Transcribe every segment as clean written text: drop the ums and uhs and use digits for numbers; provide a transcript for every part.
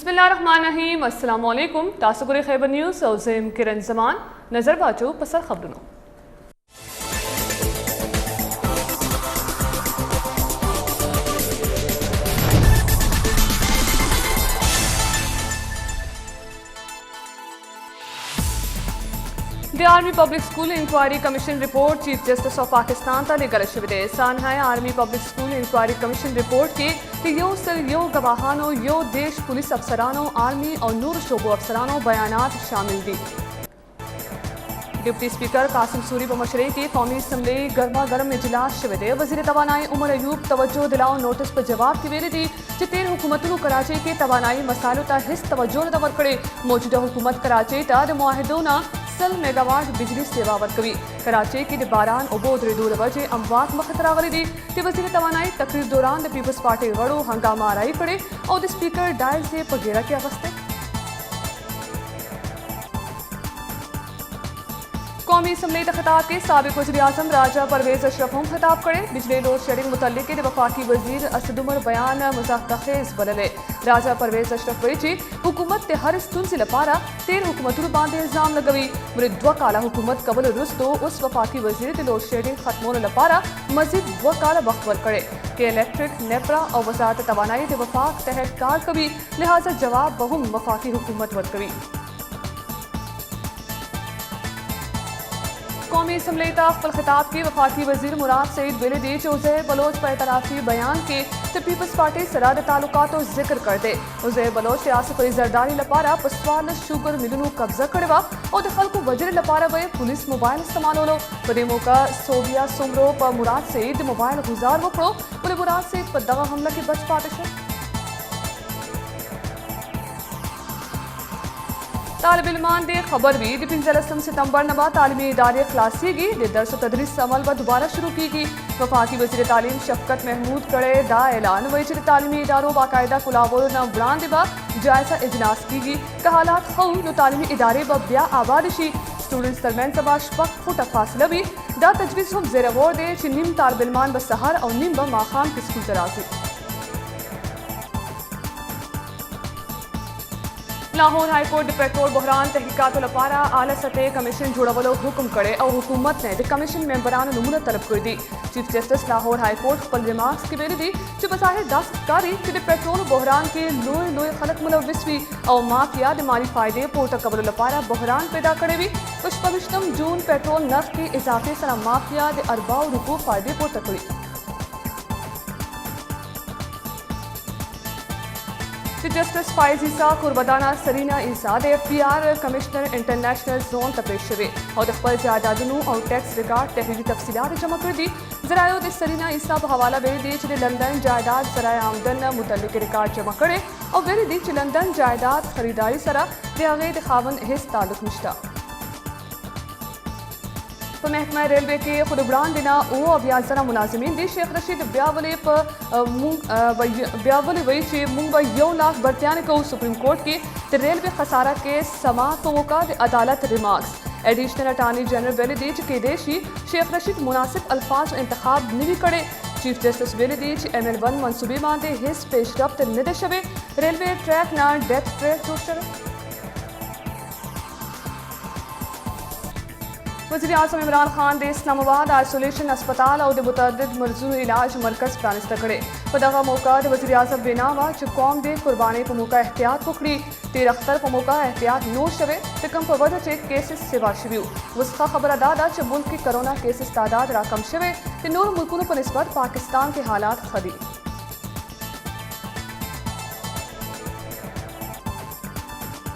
बिस्मिल्लाहिर्रहमानिर्रहीम अस्सलाम वालेकुम तासुकुर खैबर न्यूज़ और ज़ेम किरण ज़मान नज़र बाजो पसर खबरों। द army public school inquiry commission report chief justice of Pakistan ता लेकर शिविदे सानहाय army public school inquiry commission report के यो सिर यो गवाहानो यो देश पुलिस अफसरानों आर्मी और नूर शोबो अफसरानों बयानात शामिल दी। डिप्टी स्पीकर कासिम सूरी बमशरे की कौमी असम्बली गर्मा गर्म इजलास शिविदे वज़ीर तवानाई उमर अयूब तवज्जो दिलाओ नोटिस पर जवाब की वेरी दी जितेन हुकूमतों कराची के तवानाई मसालों ता हिस्स तवज्जो न दवर करे मौजूदा हुकूमत कराची ता मुआहिदों ना 100 मेगावाट बिजली सेवा वर्कवी कराची की बारान उबोद दूर वजह अमवात मखतरा गली दी कि वज़ीर तवानाई तकरीर दौरान द पीपल्स पार्टी वड़ो हंगामा आराई करे और द स्पीकर डायल से पगेरा के अवस्थे कौमी असम्बली खिताब के साबिक वज़ीर आज़म राजा परवेज़ अशरफ हम खिताब करे बिजली लोड शेडिंग मुतल्लिक़ वफाकी वज़ीर असद उमर बयान मज़ाक़खेज़ बदले राजा परवेज़ अशरफ वही हुकूमत ते हर स्तुन से लपारा 13 हुकूमतों बांधे इल्ज़ाम लगवी मुरिद्वा काला हुकूमत कबल रुस्तो उस वफाकी वज़ीर ते लोड शेडिंग खत्मों लपारा मजीद व काला बख्वर करे के इलेक्ट्रिक नेपरा और वजारत तवानाई ते वफाक तहत कार कभी लिहाजा जवाब बहुम वफाकी हुकूमत वर्कवी कौमी असम्बली तक खिताब की वफाकी वज़ीर मुराद सईद बेलिदी उज़ैर बलोच पर एतराफ़ी बयान के तो पीपल्स पार्टी सराद ताल्लुकात जिक्र कर दे उज़ैर बलोच सियासत पर जरदारी लपारा पसवाल शुगर मिलनू कब्जा करवा और दखल को वजर लपारा वे पुलिस मोबाइल इस्तेमाल हो बदे मौका सोबिया सुमरो पर मुराद सईद मोबाइल गुजार वकड़ो बोले मुराद सईद पर दगा हमला की बच पाते तालिब इल्मान दे खबर भी दिपिंजलसम सितंबर नबा तालीमी इदारे खलासी की दरस तदरीस अमल व दोबारा शुरू की गई वफाकी वज़ीर तालीम शफकत महमूद करे दा ऐलान वही तालीमी इदारों बाकायदा कुलाबो न बुरान दिबा जायजा इजलास की गई का हालात खऊ नो तालीमी इदारे व ब्या आबादशी स्टूडेंट्स दरमियान सबा शपक फुट फासला भी दा तजवीज़ हम ज़ेर गौर दे निम तालिब इल्मान व सहर और निम व माखाम की स्कूल तराजी लाहौर हाईकोर्ट पेट्रोल बहरान तहकीकात लपारा आला सतह कमीशन जुड़वलो हुक्म करे और हुकूमत ने कमीशन मेंबरान नमूना तलब कर दी चीफ जस्टिस लाहौर हाईकोर्ट खपल रिमार्क्स की बेरी दी जो बज़ाहिर दास्तकारी कि पेट्रोल बहरान के लोए लोए खलक मुलविस भी और माफिया माली फायदे पोर्ट कबल लपारा बहरान पैदा करे भी पुष्पविष्टम जून पेट्रोल नर्ख के इजाफे सरा माफिया अरबा रुपू फायदे पोर्ट करी जस्टिस फाइज ईसा कुर्बदाना सरीना ईसा दे PR कमिश्नर इंटरनेशनल जोन तपेशवे और खपल जायदादनू और टैक्स रिकॉर्ड तहरीरी तफसीलात जमा कर दी जरायो दे सरीना ईसा हवाला बेरी दी चे लंदन जायदाद जराए आमदन मुतल्लिक रिकॉर्ड जमा करे और बेरी दी चे लंदन जायदाद खरीदारी सरा दे आगे खावन हिस ताल्लुक निश्ता तो महकमा रेलवे के खुदबरान दिना ओ अबियात जरा मुलाजिमीन दी शेख रशीद ब्यावले ब्यावले वही चे मुंग व यो लाख बरतियान को सुप्रीम कोर्ट के रेलवे खसारा के समात तो का अदालत रिमार्क्स एडिशनल अटार्नी जनरल बेलिदीच के देशी शेख रशीद मुनासिब अल्फाज इंतखाब नहीं करे चीफ जस्टिस बेलिदीच ML1 मनसूबे मांदे हिस पेशरफ्त निदेशवे रेलवे ट्रैक ना डेथ ट्रैक जोशर वज़ीर आज़म इमरान खान दे इस्लामाबाद आइसोलेशन अस्पताल और मुतअद्दिद मरजू इलाज मरकज प्रानिस्ता करे पदगा मौका वज़ीर आज़म बेनावा च कौम दे कुर्बानी पर मौका एहतियात पकड़ी तेर अख्तर पर मौका एहतियात नो शवे तकम पर वजह चे केसेस सेवा शिवियो वस्खा खबर अदादा च मुल्क की कोरोना केसेस तादाद राकम शवे ते नूर मुल्कों पर निस्बत पाकिस्तान के हालात खदी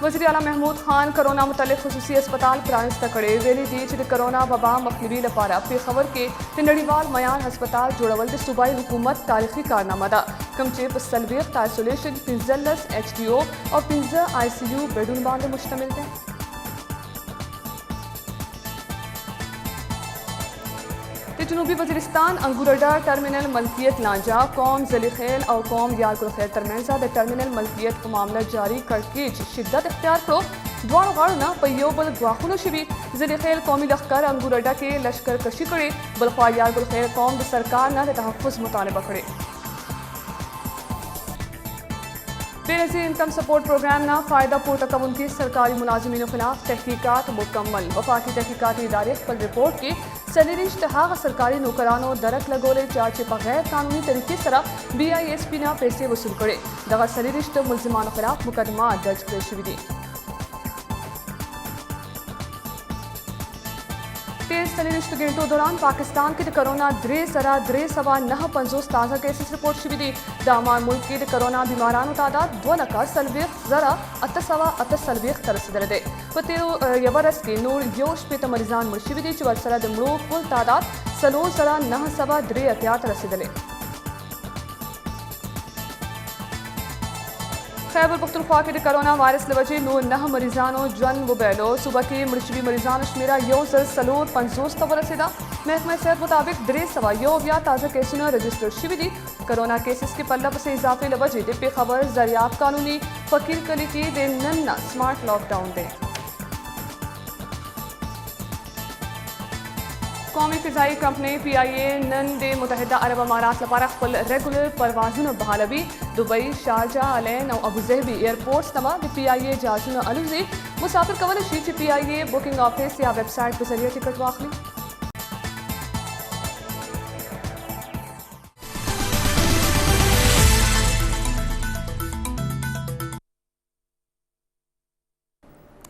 वज़ीर आला महमूद खान कोरोना मुतल्लिक खुसूसी अस्पताल प्रानिस्ता करे वेली दी कोरोना वबा मखलबी लपारा पेशवर के नड़ीवाल मयान अस्पताल जोड़वल सूबाई हुकूमत तारीखी कारनामा दा कमचेप सलबीक आइसोलेशन 15 HDO और 15 ICU बेडून बांध मुश्तमिल थे जनूबी वज़ीरिस्तान अंगूरडा टर्मिनल मलकियत लांजा कौम जलीखेल और कौम यारगुलखेल तरमेंजा द टर्मिनल मलकियत को मामला जारी करके शिद्दत इख्तियार करो द्वार गाड़ना पैयो बल गुआखुनो शिबी जलीखेल कौमी लश्कर अंगूरडा के लश्कर कशी करे बलख्वा यारगुलखेल कौम द सरकार ना तहफ़्फ़ुज़ मुतालबा करे बेनज़ीर इनकम सपोर्ट प्रोग्राम ना फ़ायदा पोर्ता कमुनकी सरकारी मुलाजिमीन खिलाफ तहकीकात मुकम्मल। वफाकी तहकीकाती इदारे पर रिपोर्ट की सनरिश्त हाँ सरकारी नौकरानों दरक लगोले चार्ज बगैर कानूनी तरीके से BISP ना पैसे वसूल करे दगा सनरिश्त मुलजिमान खिलाफ मुकदमा दर्ज करे शुविदी। तेज सनरिश्त गिनटों दौरान पाकिस्तान के कोरोना 3,350 ताज़ा केसेस रिपोर्ट शुविदी। दामार मुल्क की कोरोना बीमारान तादाद 2,08,808 तरसदे पतेरो यवरस के नूर योश पे मरीजान मुर्शिविदी चुवरसरा दमड़ो कुल तादाद 3,903 तरसदे। खैबर पख्तूनख्वा के कोरोना वायरस लवजी 9 मरीजानों जन वबैलो सुबह की मुर्शबी मरीजान शमीरा यो सलोर 50 तवर रसीदा। महकमा सेहत मुताबिक 300 ताज़ा केसों रजिस्टर शिविदी। कोरोना केसेस के पल्ला से इजाफे लवजी डिप्पी खबर जरियाब कानूनी फकीर कली की दे नन्ना स्मार्ट लॉकडाउन दे। कौमी फ़िज़ाई कंपनी PIA नन दे मुतहदा अरब अमारात लपारा खपल रेगुलर परवाज़ुन बहालबी दुबई शारजा अलैन और अबूज़हबी एयरपोर्ट्स तमा PIA जाजुन अलुजी मुसाफिर कवल शीच PIA बुकिंग ऑफिस या वेबसाइट के जरिए टिकट वाखली।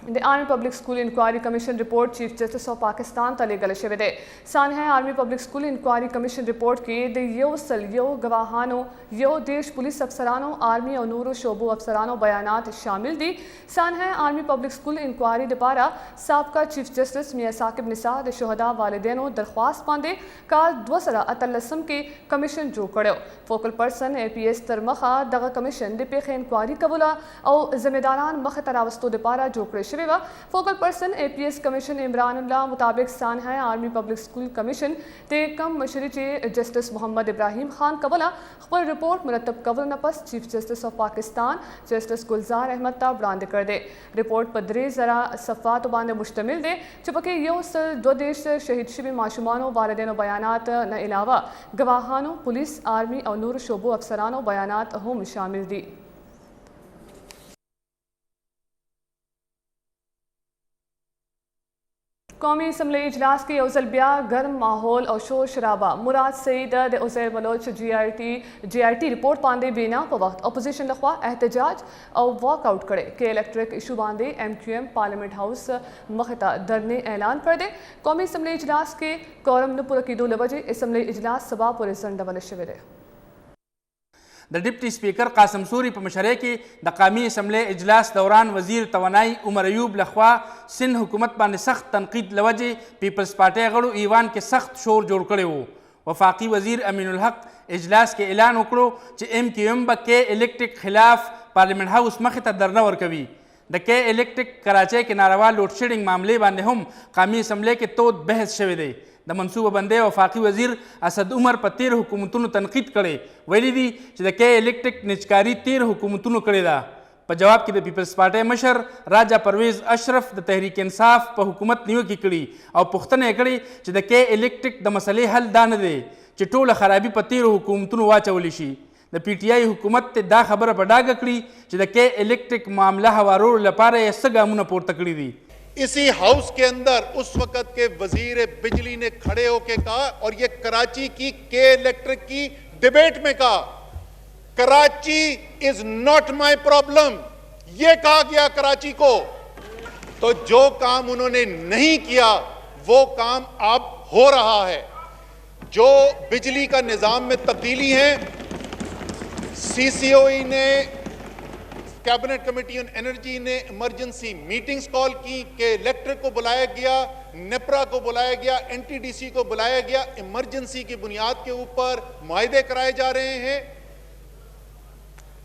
The Army Public School Inquiry Commission report Chief Justice of Pakistan तले गलशेविदे सानहा Army Public School Inquiry Commission report के दे यो सल यो गवाहानो यो देश पुलिस अफसरानो आर्मी और नूर शोबो अफसरानो बयानात शामिल दी। सानहा Army Public School Inquiry दपारा साबका चीफ जस्टिस मियां साकिब निसार शहदा वालिदैन दरख्वास्त पांदे काल 2 के कमीशन जो कड़ो फोकल पर्सन APS तरमखा दगा कमीशन दे पेख इंक्वायरी कबूला और जिम्मेदारान मख तरावस्तो दपारा जो करे focal person APS commission Imran अल्लाह मुताबिक सानहा आर्मी पब्लिक स्कूल कमीशन ते कम मशरी चे जस्टिस मोहम्मद इब्राहिम खान कबला खबर रिपोर्ट मुरतब कबल नपस chief justice of Pakistan justice Gulzar Ahmed ता ब्रांद कर दे। रिपोर्ट पदरे जरा सफ़ात बांध मुश्तमिल दे चुपके यो सल 2 देश शहीद शिबी माशुमानो वालिदैन बयानात न अलावा गवाहानो पुलिस आर्मी और नूर शोबो अफसरानो बयानात हम शामिल दी। कौमी असम्बली इजलास के अवजलबिया गर्म माहौल और शोर शराबा मुराद सईद उज़ैर बलोच GIT रिपोर्ट पांदे बेना पर वक्त अपोजिशन लखवा एहतजाज और वॉकआउट करे के इलेक्ट्रिक इशू बांधे MQM पार्लियामेंट हाउस मखता धरने ऐलान कर दे। कौमी असम्बली इजलास के कौरम नपुर की 2 बजे असम्बली इजलास सभा पर डबल शिविर द डिप्टी स्पीकर कासम सूरी पर मशरे की द कौमी असम्बली इजलास दौरान वजीर तवानाई उमर अयूब लखवा सिंध हुकूमत पर सख्त तनकीद लवजे पीपल्स पार्टी गड़ो ईवान के सख्त शोर जोड़ करे हो। वफाकी वजीर अमीनुल हक इजलास के ऐलान उकड़ो चे MQM के इलेक्ट्रिक खिलाफ पार्लियामेंट हाउस मखता धरना वर्कवी द के इलेक्ट्रिक कराचे के नारवा लोड शेडिंग मामले बांधे हम कौमी असम्बली के तो बहस शवे दे द मनसूबा बंदे वफाकी वजीर असद उमर पर 13 हुकूमतों तनकीद करे वैली दी द के इलेक्ट्रिक निजकारी 13 हुकूमतों करे दा पर जवाब की द पीपल्स पार्टी मशर राजा परवेज अशरफ द तहरीक इंसाफ पर हुकूमत नियो की कड़ी और पुख्तने कड़ी द के इलेक्ट्रिक द मसले हल दान दे चिटोल खराबी पर 13 हुकूमतों वाचवलिशी द PTI हुकूमत दा खबर पर डाग कड़ी द के इलेक्ट्रिक मामला हवारो लपारे सगामुन पोर तकड़ी दी। इसी हाउस के अंदर उस वक्त के वजीर बिजली ने खड़े होके कहा और ये कराची की के इलेक्ट्रिक की डिबेट में कहा Karachi is not my problem, ये कहा गया कराची को। तो जो काम उन्होंने नहीं किया वो काम अब हो रहा है। जो बिजली का निजाम में तब्दीली है, CCOE ने कैबिनेट कमेटी ऑन एनर्जी ने इमरजेंसी मीटिंग्स कॉल की कि इलेक्ट्रिक को बुलाया गया, नेप्रा को बुलाया गया, NTDC को बुलाया गया, इमरजेंसी की बुनियाद के ऊपर मुआहदे कराए जा रहे हैं।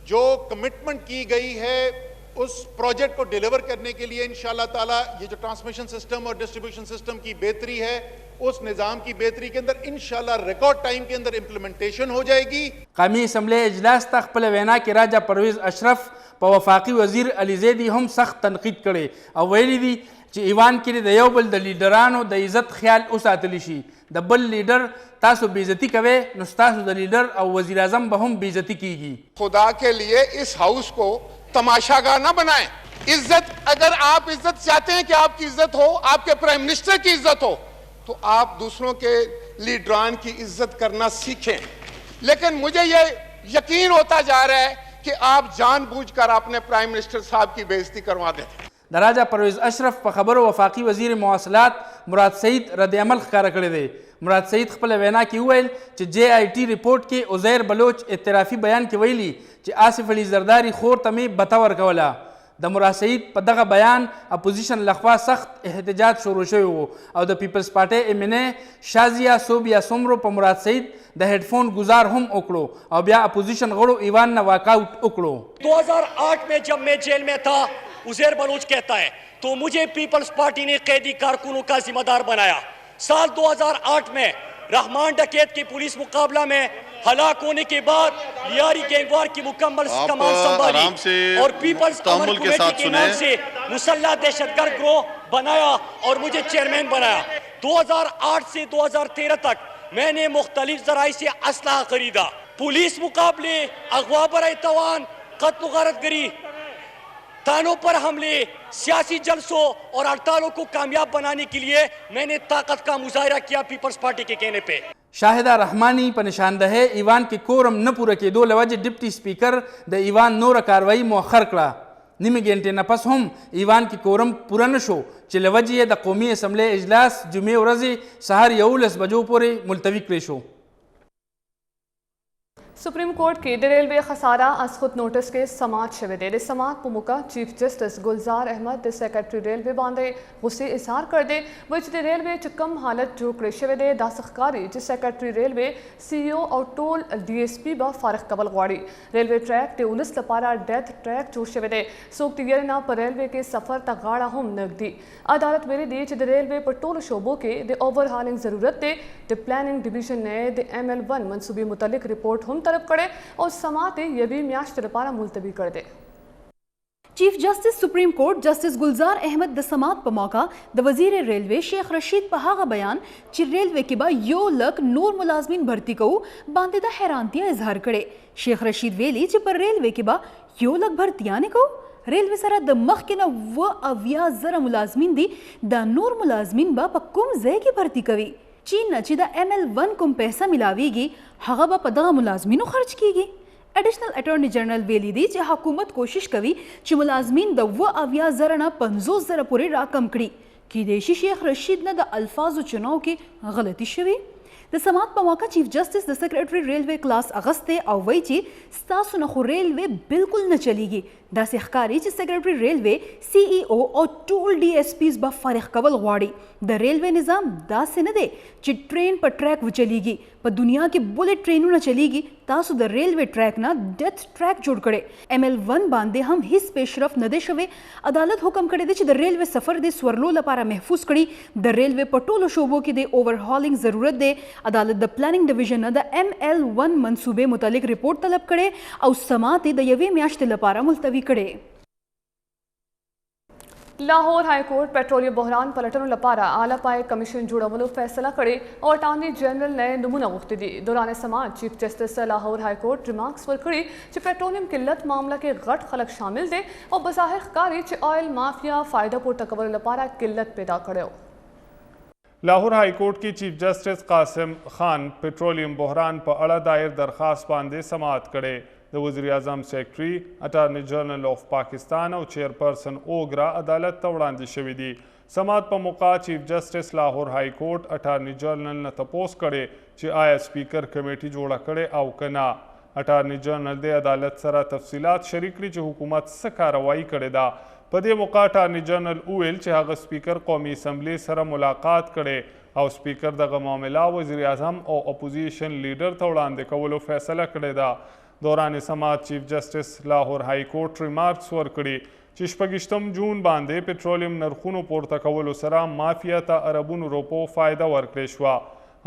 जो कमिटमेंट की गई है उस प्रोजेक्ट को डिलीवर करने के लिए इंशाअल्लाह ताला ये जो ट्रांसमिशन सिस्टम और डिस्ट्रीब्यूशन सिस्टम की बेहतरी है उस निज़ाम की बेहतरी के अंदर इंशाअल्लाह रिकॉर्ड टाइम के अंदर इम्प्लीमेंटेशन हो जाएगी। कौमी असम्बली इजलास तक पल वेना के राजा परवेज अशरफ पर वफाकी वजीर अली जैदी हम सख्त तनकीद करे और वैली दी چې ایوان کې د یو بل د لیډرانو د عزت خیال وساتلی شي. د بل لیډر تاسو بېعزتي کوئ نو ستاسو د لیډر او وزیر اعظم به هم بېعزتي کیږي. खुदा के लिए इस हाउस को तमाशागार ना बनाएं. इज्जत, अगर आप इज्जत चाहते हैं कि आपकी इज्जत हो, आपके प्राइम मिनिस्टर की इज्जत हो, तो आप दूसरों के लीडरान की इज्जत करना सीखें. लेकिन मुझे ये यकीन होता जा रहा है कि आप जानबूझकर अपने प्राइम मिनिस्टर साहब की बेइज्जती करवा दें. د راجا پرویز اشرف په خبرو وفاقي وزیر مواصلات مراد سعید رد عمل ښکاره کړی دی. مراد سعید خپله وینا کې وویل چې جے آی ټي رپورټ کې عزیر بلوچ اعترافي بیان کې ویلي چې آصف علي زرداري خور ته مې بته ورکوله. د مراد سعید په دغه بیان اپوزیشن لخوا سخت احتجاج شروع شوی و او د پیپلز پارټۍ MNA شازیه صوبیا سمرو په مراد سعید د هیډفون گزار هم وکړو او بیا اپوزیشن غړو ایوان نه واک آؤٹ وکړو. 2008 में जब मैं जेल में था, उज़ैर बलूच कहता है, तो मुझे पीपल्स पार्टी ने कैदी कारकुनों का जिम्मेदार बनाया. साल 2008 में रहमान डकैत के पुलिस मुकाबला में हलाक होने के बाद लियारी गैंगवार की मुकम्मल कमान संभाली और पीपल्स अमर कमेटी के नाम से मुसल्ला दहशतगर्द गिरोह बनाया और मुझे चेयरमैन बनाया. 2008 से 2013 तक मैंने मुख्तलिफ जराए से असलहा खरीदा. पुलिस मुकाबले, अगवा बराए तवान, कत्ल गारतगरी, थानों पर हमले, सियासी जलसों और हड़तालों को कामयाब बनाने के लिए मैंने ताकत का मुजाहिरा किया पीपल्स पार्टी के कहने पे. شاهده رحمانی په نشاندهی ایوان کې کورم نه پوره کېدو له وجې ډپټي سپیکر د ایوان نوره کاروایي مؤخر کړه. نیمې ګنټې نه پس هم ایوان کې کورم پوره نه شو چې له وجې یې د قومي اسمبلۍ اجلاس جمعې ورځې سهار 11 بجو پورې ملتوي کړی شو. सुप्रीम कोर्ट की रेलवे खसारा अस खुद नोटिस के समात शवे दे समात पुमुका chief justice Gulzar Ahmad secretary railway बांधे गुस्से इजहार कर दे विच दे रेलवे च कम हालत जो करे शवे दे दासखकारी जिस सेक्रेटरी रेलवे CEO और टोल DSP बा फारख कबल गवाड़ी रेलवे ट्रैक ते 19 लपारा डेथ ट्रैक जो शवे दे सोक ना पर रेलवे के सफर तक गाड़ा हम नकदी अदालत मेरे दी च रेलवे पर टोल शोबों के दे ओवरहालिंग जरूरत दे प्लानिंग डिवीजन ने दे ML1 मनसूबी मुतलिक रिपोर्ट हम तरफ करे और समाते ये भी म्याश्त लपारा मुलतवी कर दे. Chief justice supreme court justice Gulzar Ahmed द समात पर मौका द वजीर रेलवे शेख रशीद पर हागा बयान ची रेलवे के बा यो लक नूर मुलाजमीन भर्ती को बांधे दा हैरानतियां इजहार करे. शेख रशीद वेली ची पर रेलवे के बा यो लक भर्तियां ने को रेलवे सरा द मख के ना व अविया जरा मुलाजमीन दी द नूर मुलाजमीन बा पकुम जे की भर्ती कवी चीन न ची द ML1 कुम पैसा मिलावेगी हगा बा पदगा मुलाजमीन खर्च कीगी. एडिशनल अटॉर्नी जनरल वेली दी ची हुकूमत कोशिश कवी ची मुलाजमीन द व अविया जरा ना 50 जरा पूरे राकम कड़ी की देशी शेख रशीद न द अल्फाज चुनाव की गलती शवी. द समात पर मौका chief justice the secretary railway class अगस्ते और वही ची स्तासु नखु रेलवे बिल्कुल न चलेगी दा सेखकारी ची सेक्रेटरी रेलवे CEO और टोल DSPs बा फारिख कबल गवाड़ी द रेलवे निज़ाम दा से न दे ची ट्रेन पर ट्रैक वो चलेगी पर दुनिया की बुलेट ट्रेनों न चलेगी तासु द रेलवे ट्रैक ना डेथ ट्रैक जोड़ करे ML1 बांधे हम हिस पेशरफ न दे शवे अदालत हुक्म करे दे ची द रेलवे सफर दे स्वरलो लपारा महफूज कड़ी द रेलवे पटोलो शोबों की दे ओवरहॉलिंग जरूरत दे अदालत द प्लानिंग डिवीजन न द ML1 मनसूबे मुतालिक रिपोर्ट तलब करे और समाते द यवे म्याश्त लपारा मुलतवी करे. लाहौर हाई कोर्ट पेट्रोलियम बहरान पलटन लपारा आला पाए कमीशन जुड़वलो फैसला करे और अटॉर्नी जनरल ने नमूना मुख्ती दी. दौरान समाज chief justice Lahore high court remarks वरकड़ी च पेट्रोलियम किल्लत मामला के गट खलक शामिल दे और बज़ाहिर कारी च ऑयल माफिया फ़ायदा पुर तकवर लपारा किल्लत पैदा करे. लाहौर हाई कोर्ट की chief justice Qasim Khan petroleum बहरान पर अड़ा दायर दरख्वास्त बांधे समात करे. द वज़ीर आज़म secretary attorney general of Pakistan और चेयरपर्सन ओगरा अदालत ता वड़ांदी शवी दी. समात पर मौका chief justice Lahore high court attorney general ने तपोस करे च आया स्पीकर कमेटी जोड़ा करे आउ कना. अटॉर्नी जनरल दे अदालत सरा तफसीलात शरीकड़ी च हुकूमत से कार्रवाई करे दा. पदे मौका अटॉर्नी जनरल उवेल च हाग स्पीकर कौमी असम्बली सरा मुलाकात करे और स्पीकर दगा मामला वज़ीर आज़म और अपोजिशन लीडर ता वड़ांदे कवलो फैसला करे दा. दौरान समात chief justice Lahore high court remarks वर्कड़ी चिशपगिश्तम जून बांधे पेट्रोलियम नरखुनो पोर्ता कवलो सरा माफिया ता अरबुन रोपो फायदा वर्कड़े शुआ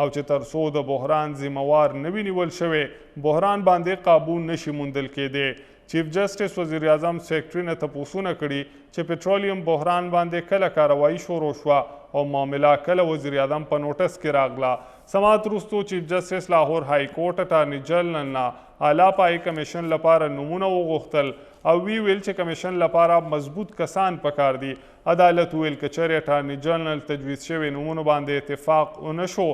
او چې تر څو د بحران ذمہوار نه وي نیول شوی بحران باندې قابو نشي موندل کېدی. چیف جسټس وزیر اعظم سیکرټري نه تپوسونه کړي چې پټرولیم بحران باندې کله کاروایی شروع شوه او معامله کله وزیر اعظم په نوټس کې راغله. سماعت وروستو چیف جسټس لاهور های کورټ اټارني جنرال نه اعلی پای کمیشن لپاره نمونه وغوښتل او ویل چې کمیشن لپاره مضبوط کسان پکار دي. عدالت ویل که چېرې اټارني جنرال تجویز شوي نمونو باندې اتفاق ونه شو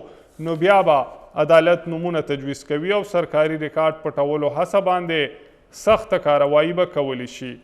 نو بیا به عدالت نمونه تجویز کوي او سرکاري ریکارډ پټولو هڅه باندې سخت کاروایی به کولی شي.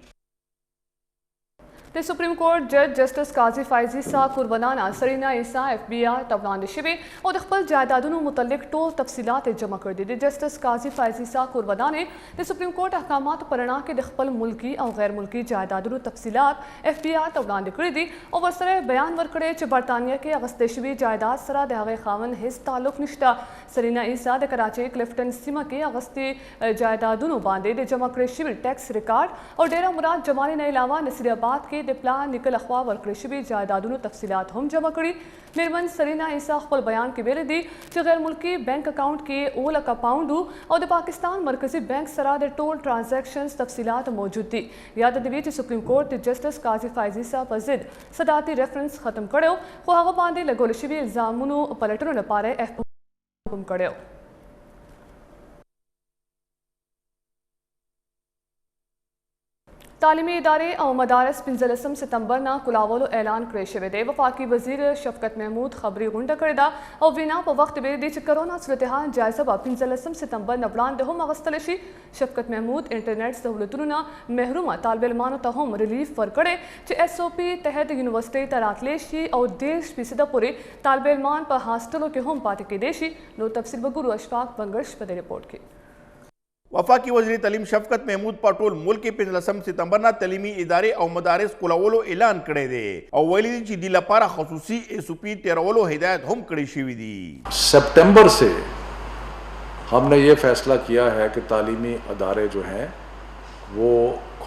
د سپریم کورټ جج جسټس قاضي فایزي سا قربانانه سرینا عیسی اف بی آر ته وړاندې شوې او د خپل جایدادونو متعلق ټول تفصیلات جمع کړي دي. د جسټس قاضي فایزي سا قربانانه د سپریم کورټ احکاماتو په رڼا کې د خپل ملکی او غیر ملکی جایدادونو تفصیلات اف بی آر ته وړاندې کړي دي او ورسره بیان ورکړی چې برطانیه کې اغوستې شوي جایداد سره د هغې خاوند هیڅ تعلق نشته. سرینا عیسی د کراچۍ کلفټن سیمه کې اغوستې جایدادونو باندې د جمع کړی شوي ټیکس ریکارډ او ډیره مراد جمالي نه علاوه نصیر آباد کې د پلان نیکل خوا ورکړی شوي جایدادونو تفصیلات هم جمع کړي. میرمن سرینا عیسی خپل بیان کې ویلي دي چې غیر ملکی بینک اکاؤنٹ کې 9 لکه پاونډو او د پاکستان مرکزی بینک سره د ټول ټرانزیکشنز تفصیلات موجود دي. یاد دی چې سپریم کورټ د جسټس قاضي فایزي صاحب په ضد صدارتي ریفرنس ختم کړو خو هغه باندې لګول شوي الزامونو پلټنو لپاره حکم کړو. تعلیمی ادارې او مدارس 15 ستمبر نه کلاولو اعلان کړی شوی دی. وفاقي وزیر شفقت محمود خبري غونډه کړې ده او وینا په وخت ویلي دي چې کرونا صورتحال جایزه به 15 ستمبر نه وړاندې هم اخیستلی شي. شفقت محمود انټرنیټ سہولتونو نه محرومه طالب علمانو ته هم ریلیف ورکړی چې ایس او پی تحت یونیورسټۍ ته راتلی شي او 10% پورې طالب علمان په هاسټلو کې هم پاتې کېدی شي. نو تفصیل وګورو اشفاق بنگش په دې رپورټ کې. वफाकी वज़ीर तालीम शफ़क़त महमूद पर टोल मुल्क 15 सितंबर ना तलीमी इदारे और मदारिस खुलावलो ऐलान करे दे और वैली दी दी लपारा खसूसी एसओपी तेरवलो हिदायत हम कड़ी शिवी दी. सितंबर से हमने ये फैसला किया है कि तालीमी अदारे जो हैं वो